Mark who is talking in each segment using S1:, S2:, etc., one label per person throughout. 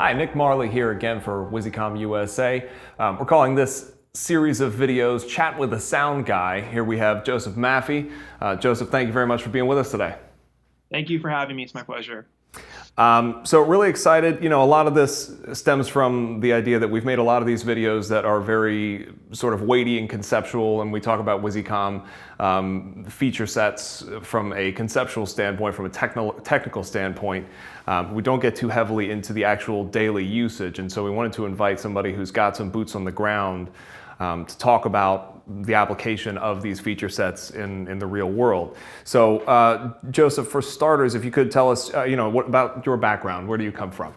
S1: Hi, Nick Marley here again for Wisycom USA. We're calling this series of videos Chat with a Sound Guy. Here we have Joseph Maffei. Joseph, thank you very much for being with us today.
S2: Thank you for having me. It's my pleasure.
S1: So really excited. A lot of this stems from the idea that we've made a lot of these videos that are very sort of weighty and conceptual, and we talk about Wisycom feature sets from a conceptual standpoint, from a technical standpoint. We don't get too heavily into the actual daily usage, and so we wanted to invite somebody who's got some boots on the ground to talk about the application of these feature sets in the real world. So, Joseph, for starters, if you could tell us, what about your background? Where do you come from?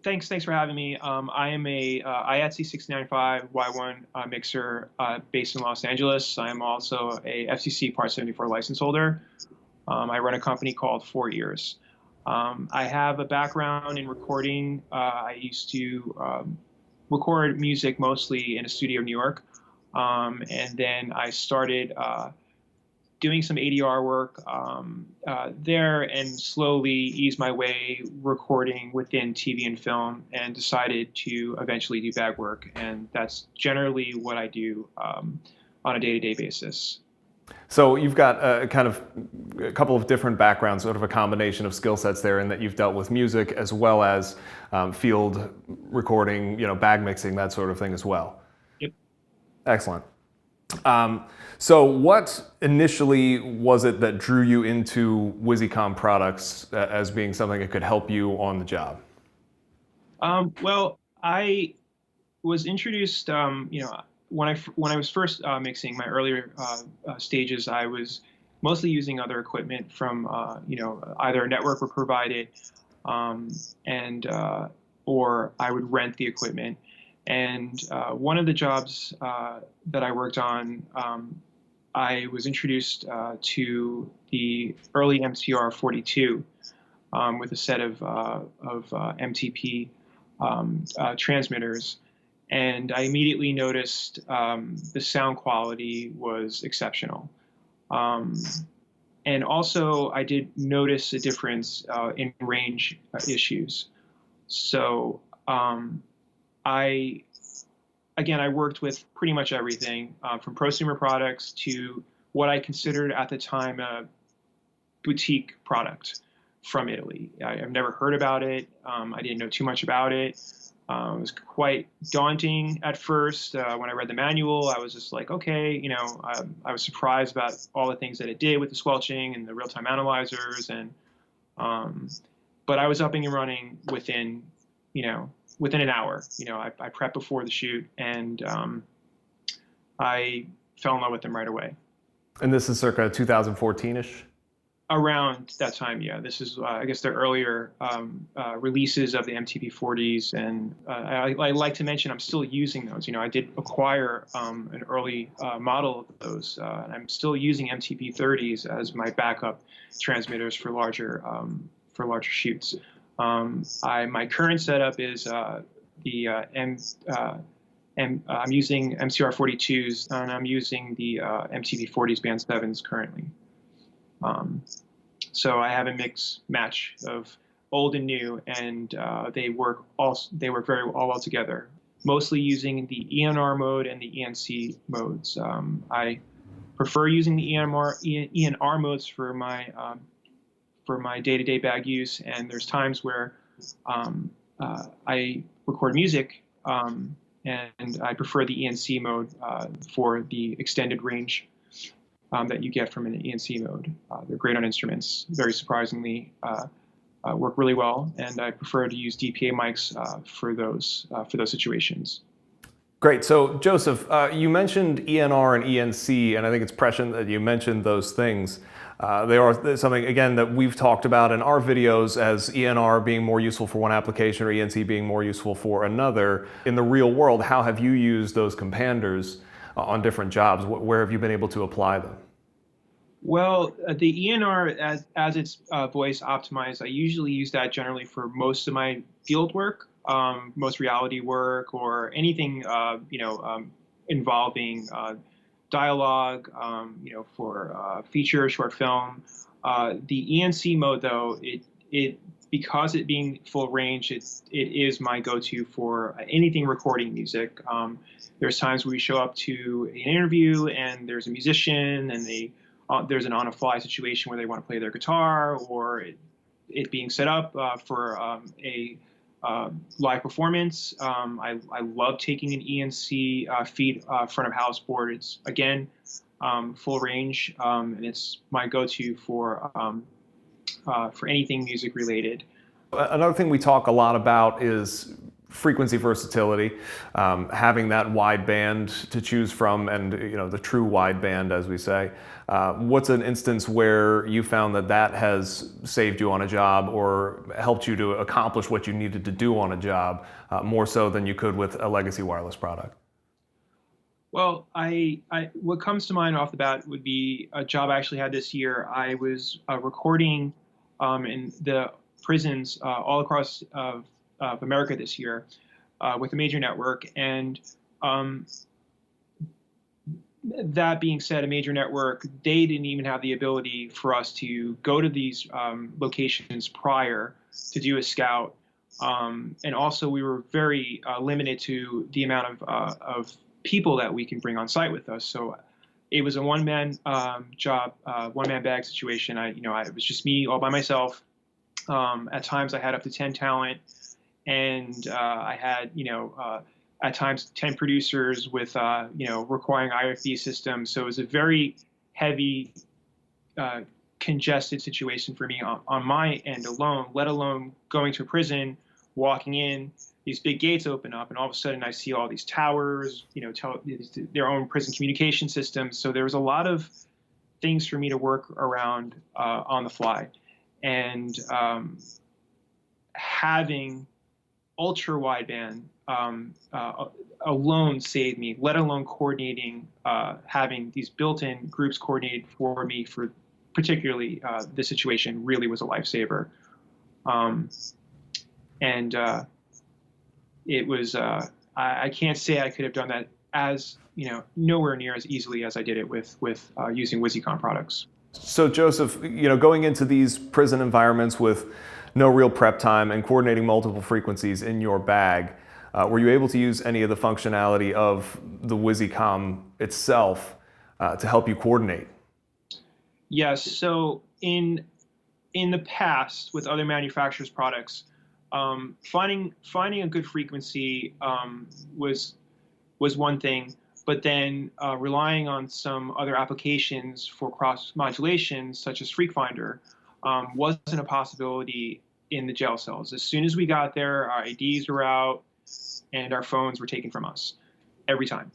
S2: Thanks for having me. I am a IATSE 695 Y1 mixer based in Los Angeles. I am also a FCC Part 74 license holder. I run a company called 4 Years. I have a background in recording. I used to record music mostly in a studio in New York. And then I started doing some ADR work there and slowly eased my way recording within TV and film and decided to eventually do bag work. And that's generally what I do on a day-to-day basis.
S1: So you've got a couple of different backgrounds, sort of a combination of skill sets there, in that you've dealt with music as well as field recording, bag mixing, that sort of thing as well.
S2: Yep.
S1: Excellent. So what initially was it that drew you into Wisycom products as being something that could help you on the job?
S2: Well, I was introduced, when I was first mixing my earlier stages, I was mostly using other equipment from either a network would provide it, or I would rent the equipment. And one of the jobs that I worked on, I was introduced to the early MCR 42 with a set of MTP transmitters. And I immediately noticed the sound quality was exceptional. And also, I did notice a difference in range issues. So I worked with pretty much everything from prosumer products to what I considered at the time a boutique product from Italy. I've never heard about it. I didn't know too much about it. It was quite daunting at first. When I read the manual, I was just like, okay, I was surprised about all the things that it did with the squelching and the real-time analyzers, and but I was up and running within an hour. I prepped before the shoot, and I fell in love with them right away.
S1: And this is circa 2014-ish?
S2: Around that time, yeah. This is, I guess, the earlier releases of the MTP40s, and I like to mention I'm still using those. I did acquire an early model of those, and I'm still using MTP30s as my backup transmitters for larger shoots. My current setup is I'm using MCR42s, and I'm using the MTP40s Band 7s currently. So I have a mix match of old and new, and they work very well together. Mostly using the ENR mode and the ENC modes. I prefer using the ENR modes for my day-to-day bag use, and there's times where I record music, and I prefer the ENC mode for the extended range that you get from an ENC mode. They're great on instruments, very surprisingly, work really well, and I prefer to use DPA mics for those situations.
S1: Great. So, Joseph, you mentioned ENR and ENC, and I think it's prescient that you mentioned those things. They are something, again, that we've talked about in our videos as ENR being more useful for one application or ENC being more useful for another. In the real world, how have you used those companders on different jobs? Where have you been able to apply them?
S2: Well, the ENR, as it's voice optimized, I usually use that generally for most of my field work, most reality work, or anything involving dialogue, for feature, short film. The ENC mode, though, it because it being full range, it is my go-to for anything recording music. There's times where we show up to an interview and there's a musician and there's an on-the-fly situation where they want to play their guitar, or it being set up for a live performance. I love taking an ENC feed front of house board. It's, again, full range, and it's my go-to for anything music related.
S1: Another thing we talk a lot about is frequency versatility, having that wide band to choose from, and the true wide band, as we say. What's an instance where you found that has saved you on a job or helped you to accomplish what you needed to do on a job more so than you could with a legacy wireless product?
S2: Well, what comes to mind off the bat would be a job I actually had this year. I was recording in the prisons all across America this year with a major network, and that being said, a major network, they didn't even have the ability for us to go to these locations prior to do a scout, and also we were very limited to the amount of people that we can bring on site with us. So it was a one-man job, one-man bag situation. It was just me all by myself. At times I had up to 10 talent, and I had, at times 10 producers with, requiring IFB systems. So it was a very heavy, congested situation for me on my end alone, let alone going to a prison, walking in, these big gates open up, and all of a sudden I see all these towers, their own prison communication systems. So there was a lot of things for me to work around on the fly. And having ultra wideband alone saved me, let alone coordinating, having these built-in groups coordinated for me for particularly this situation really was a lifesaver. It was, I can't say I could have done that as, nowhere near as easily as I did it with using Wisycom products.
S1: So Joseph, going into these prison environments with no real prep time and coordinating multiple frequencies in your bag, were you able to use any of the functionality of the Wisycom itself to help you coordinate?
S2: Yes. So in the past with other manufacturers' products, finding a good frequency was one thing. But then relying on some other applications for cross modulation, such as FreakFinder, wasn't a possibility in the jail cells. As soon as we got there, our IDs were out and our phones were taken from us every time.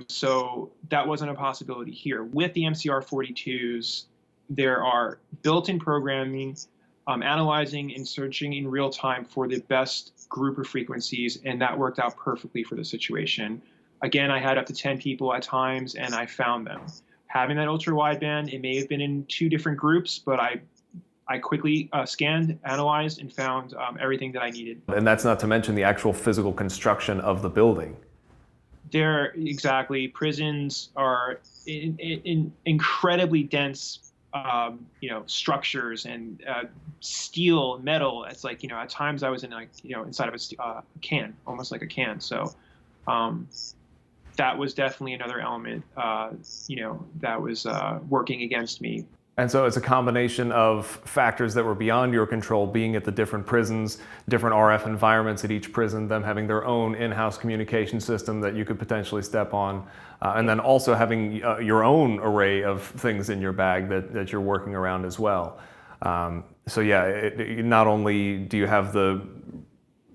S2: So that wasn't a possibility here. With the MCR42s, there are built-in programming, analyzing and searching in real time for the best group of frequencies, and that worked out perfectly for the situation. Again, I had up to 10 people at times, and I found them. Having that ultra wideband, it may have been in 2 different groups, but I quickly scanned, analyzed, and found everything that I needed.
S1: And that's not to mention the actual physical construction of the building.
S2: Exactly. Prisons are in incredibly dense, structures and steel, metal. It's like, at times I was in inside of a can, almost like a can. So that was definitely another element, that was working against me.
S1: And so it's a combination of factors that were beyond your control, being at the different prisons, different RF environments at each prison, them having their own in-house communication system that you could potentially step on, and then also having your own array of things in your bag that you're working around as well. So yeah, not only do you have the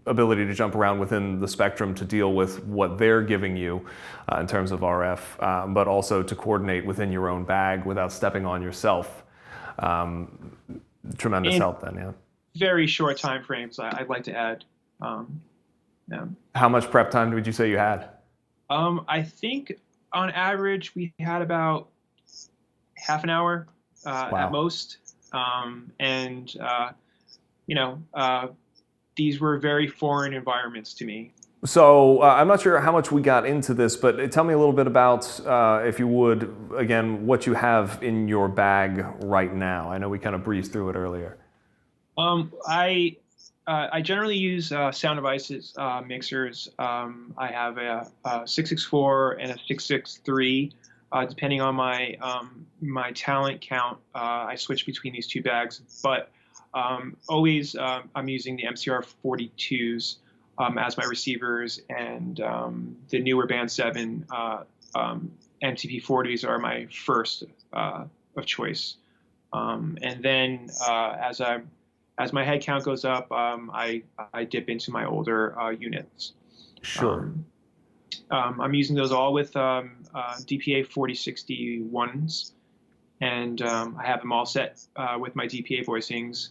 S1: ability to jump around within the spectrum to deal with what they're giving you in terms of RF, but also to coordinate within your own bag without stepping on yourself. Tremendous help then, yeah.
S2: Very short time frames, I'd like to add. Yeah.
S1: How much prep time would you say you had?
S2: I think on average we had about half an hour
S1: Wow.
S2: at most. These were very foreign environments to me.
S1: So I'm not sure how much we got into this, but tell me a little bit about, if you would, again, what you have in your bag right now. I know we kind of breezed through it earlier.
S2: I generally use Sound Devices mixers. I have a 664 and a 663. Depending on my talent count, I switch between these two bags. But always I'm using the MCR 42s as my receivers, and the newer Band 7 MTP 40s are my first of choice. And then as my head count goes up, I dip into my older units.
S1: Sure.
S2: I'm using those all with DPA 4061s, and I have them all set with my DPA voicings.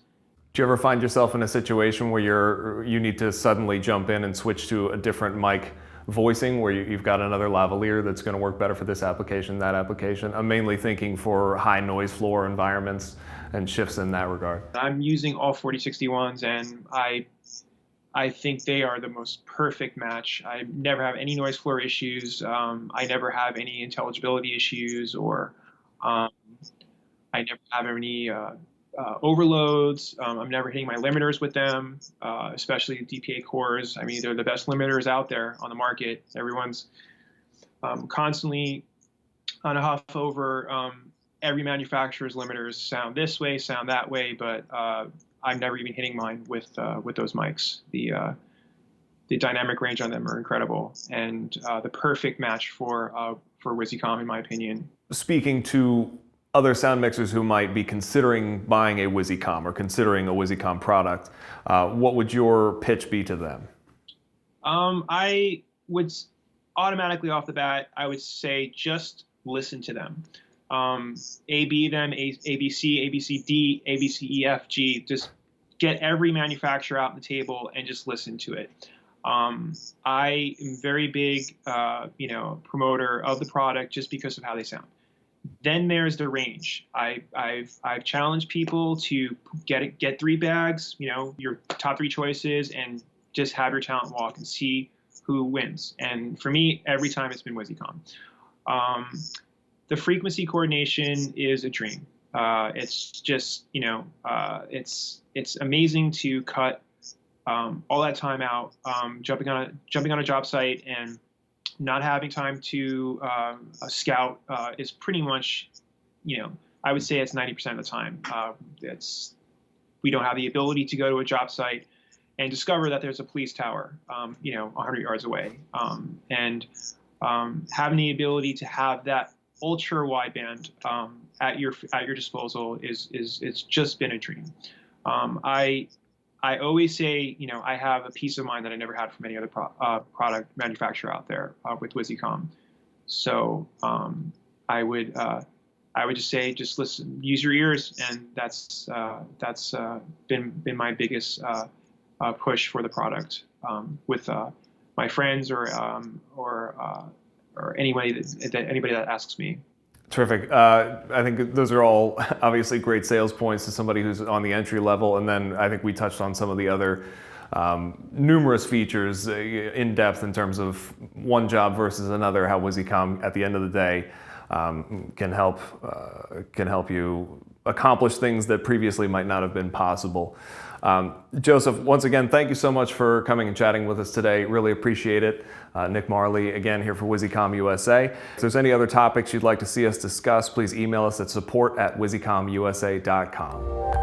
S1: Do you ever find yourself in a situation where you need to suddenly jump in and switch to a different mic voicing, where you've got another lavalier that's going to work better for this application, that application? I'm mainly thinking for high noise floor environments and shifts in that regard.
S2: I'm using all 4061s, and I think they are the most perfect match. I never have any noise floor issues. I never have any intelligibility issues, or I never have any overloads. I'm never hitting my limiters with them, especially DPA cores. I mean, they're the best limiters out there on the market. Everyone's constantly on a huff over every manufacturer's limiters sound this way, sound that way, but I'm never even hitting mine with those mics. The dynamic range on them are incredible, and the perfect match for Wisycom, in my opinion.
S1: Speaking to other sound mixers who might be considering buying a Wisycom or considering a Wisycom product, what would your pitch be to them?
S2: I would automatically off the bat, I would say just listen to them. A-B them, A-B-C, A-B-C-D, A-B-C-E-F-G. Just get every manufacturer out on the table and just listen to it. I am very big, promoter of the product just because of how they sound. Then there's the range. I've challenged people to get 3 bags, your top 3 choices, and just have your talent walk and see who wins. And for me, every time it's been Wisycom. The frequency coordination is a dream. It's just, it's amazing to cut all that time out, jumping on a job site and not having time to scout is pretty much, I would say it's 90% of the time. We don't have the ability to go to a job site and discover that there's a police tower, 100 yards away. And having the ability to have that ultra wideband at your disposal it's just been a dream. I always say, I have a peace of mind that I never had from any other product manufacturer out there with Wisycom. So I would just say, just listen, use your ears, and that's been my biggest push for the product with my friends or anybody that asks me.
S1: Terrific. I think those are all obviously great sales points to somebody who's on the entry level. And then I think we touched on some of the other numerous features in depth in terms of one job versus another, how Wisycom at the end of the day can help you accomplish things that previously might not have been possible. Joseph, once again, thank you so much for coming and chatting with us today. Really appreciate it. Nick Marley, again, here for Wisycom USA. If there's any other topics you'd like to see us discuss, please email us at support@wisycomusa.com.